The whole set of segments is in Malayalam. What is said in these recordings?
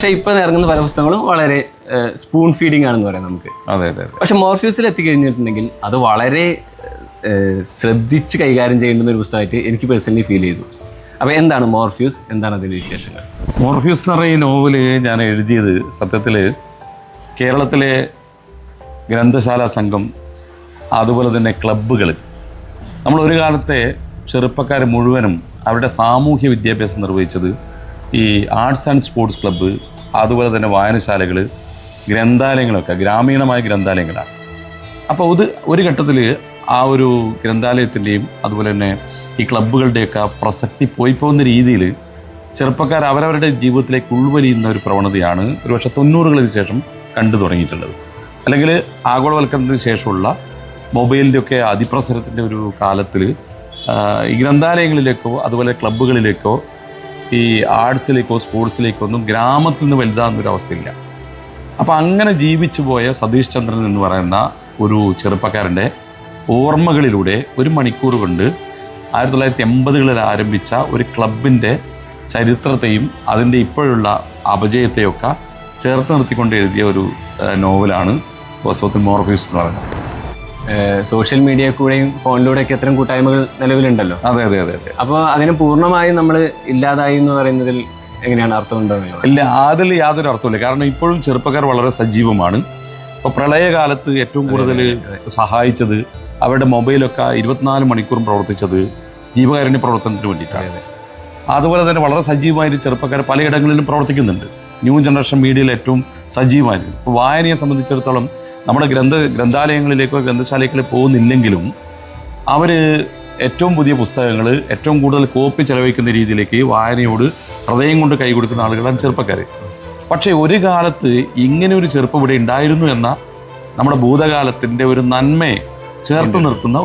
പക്ഷേ ഇപ്പം ഇറങ്ങുന്ന പല പുസ്തകങ്ങളും വളരെ സ്പൂൺ ഫീഡിങ് ആണെന്ന് പറയാം നമുക്ക്. അതെ അതെ. പക്ഷെ മോർഫ്യൂസിൽ എത്തിക്കഴിഞ്ഞിട്ടുണ്ടെങ്കിൽ അത് വളരെ ശ്രദ്ധിച്ച് കൈകാര്യം ചെയ്യേണ്ടുന്ന ഒരു പുസ്തകമായിട്ട് എനിക്ക് പേഴ്സണലി ഫീൽ ചെയ്തു. അപ്പോൾ എന്താണ് മോർഫ്യൂസ്, എന്താണ് അതിൻ്റെ വിശേഷങ്ങൾ? മോർഫ്യൂസ് എന്ന് പറയുന്ന നോവല് ഞാൻ എഴുതിയത് സത്യത്തിൽ കേരളത്തിലെ ഗ്രന്ഥശാല സംഘം, അതുപോലെ തന്നെ ക്ലബ്ബുകൾ, നമ്മൾ ഒരു കാലത്തെ ചെറുപ്പക്കാർ മുഴുവനും അവരുടെ സാമൂഹ്യ വിദ്യാഭ്യാസം നിർവഹിച്ചത് ഈ ആർട്സ് ആൻഡ് സ്പോർട്സ് ക്ലബ്ബ്, അതുപോലെ തന്നെ വായനശാലകൾ, ഗ്രന്ഥാലയങ്ങളൊക്കെ ഗ്രാമീണമായ ഗ്രന്ഥാലയങ്ങളാണ്. അപ്പോൾ ഒരു ഘട്ടത്തിൽ ആ ഒരു ഗ്രന്ഥാലയത്തിൻ്റെയും അതുപോലെ തന്നെ ഈ ക്ലബ്ബുകളുടെയൊക്കെ പ്രസക്തി പോകുന്ന രീതിയിൽ ചെറുപ്പക്കാർ അവരവരുടെ ജീവിതത്തിലേക്ക് ഉൾവലിയുന്ന ഒരു പ്രവണതയാണ് ഒരുപക്ഷെ 90കളിന് ശേഷം കണ്ടു തുടങ്ങിയിട്ടുള്ളത്. അല്ലെങ്കിൽ ആഗോളവൽക്കരണത്തിന് ശേഷമുള്ള മൊബൈലിൻ്റെയൊക്കെ അതിപ്രസരത്തിൻ്റെ ഒരു കാലത്തിൽ ഈ ഗ്രന്ഥാലയങ്ങളിലേക്കോ അതുപോലെ ക്ലബ്ബുകളിലേക്കോ ഈ ആർട്സിലേക്കോ സ്പോർട്സിലേക്കോ ഒന്നും ഗ്രാമത്തിൽ നിന്ന് വലുതാകുന്നൊരു അവസ്ഥയില്ല. അപ്പോൾ അങ്ങനെ ജീവിച്ചു പോയ സതീഷ് ചന്ദ്രൻ എന്ന് പറയുന്ന ഒരു ചെറുപ്പക്കാരൻ്റെ ഓർമ്മകളിലൂടെ 1 മണിക്കൂർ കൊണ്ട് 1980കളിൽ ആരംഭിച്ച ഒരു ക്ലബിൻ്റെ ചരിത്രത്തെയും അതിൻ്റെ ഇപ്പോഴുള്ള അപജയത്തെയൊക്കെ ചേർത്ത് നിർത്തിക്കൊണ്ട് എഴുതിയ ഒരു നോവലാണ് വാസ്തവത്തിൽ മോർഫ്യൂസ് എന്ന് പറയുന്നത്. സോഷ്യൽ മീഡിയ കൂടെയും ഫോണിലൂടെയൊക്കെ അത്തരം കൂട്ടായ്മകൾ നിലവിലുണ്ടല്ലോ. അതെ അതെ അതെ അതെ. അപ്പോൾ അതിനെ പൂർണ്ണമായും നമ്മൾ ഇല്ലാതായി എന്ന് പറയുന്നതിൽ എങ്ങനെയാണ് അർത്ഥമുണ്ടാകുന്നത്? ഇല്ല, അതിൽ യാതൊരു അർത്ഥമില്ല. കാരണം ഇപ്പോഴും ചെറുപ്പക്കാർ വളരെ സജീവമാണ്. ഇപ്പോൾ പ്രളയകാലത്ത് ഏറ്റവും കൂടുതൽ സഹായിച്ചത് അവരുടെ മൊബൈലൊക്കെ 24 മണിക്കൂറും പ്രവർത്തിച്ചത് ജീവകാരുണ്യ പ്രവർത്തനത്തിന് വേണ്ടിയിട്ടാണ്. അതുപോലെ തന്നെ വളരെ സജീവമായിട്ട് ചെറുപ്പക്കാർ പലയിടങ്ങളിലും പ്രവർത്തിക്കുന്നുണ്ട്. ന്യൂ ജനറേഷൻ മീഡിയയിൽ ഏറ്റവും സജീവമായിരുന്നു. ഇപ്പോൾ വായനയെ സംബന്ധിച്ചിടത്തോളം നമ്മുടെ ഗ്രന്ഥാലയങ്ങളിലേക്കോ ഗ്രന്ഥശാലയിലേക്കോ പോകുന്നില്ലെങ്കിലും അവർ ഏറ്റവും പുതിയ പുസ്തകങ്ങൾ ഏറ്റവും കൂടുതൽ കോപ്പി ചെലവഴിക്കുന്ന രീതിയിലേക്ക് വായനയോട് ഹൃദയം കൊണ്ട് കൈ കൊടുക്കുന്ന ആളുകളാണ് ചെറുപ്പക്കാർ. പക്ഷേ ഒരു കാലത്ത് ഇങ്ങനെ ഒരു ചെറുപ്പം ഇവിടെ ഉണ്ടായിരുന്നു എന്ന നമ്മുടെ ഭൂതകാലത്തിൻ്റെ ഒരു നന്മയെ ചേർത്ത് നിർത്തുന്ന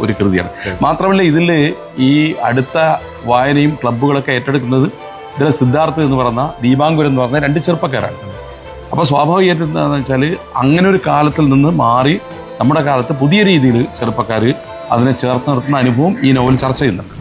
ഒരു കൃതിയാണ്. മാത്രമല്ല ഇതിൽ ഈ അടുത്ത വായനയും ക്ലബ്ബുകളൊക്കെ ഏറ്റെടുക്കുന്നത് ഇതിലെ സിദ്ധാർത്ഥ് എന്ന് പറഞ്ഞ ദീപാങ്കുരൻ എന്ന് പറഞ്ഞ 2 ചെറുപ്പക്കാരാണ്. അപ്പോൾ സ്വാഭാവികമായിട്ട് എന്താണെന്ന് വെച്ചാൽ അങ്ങനെ ഒരു കാലത്തിൽ നിന്ന് മാറി നമ്മുടെ കാലത്ത് പുതിയ രീതിയിൽ ചെറുപ്പക്കാർ അതിനെ ചേർത്ത് നിർത്തുന്ന അനുഭവം ഈ നോവൽ ചർച്ച ചെയ്യുന്നുണ്ട്.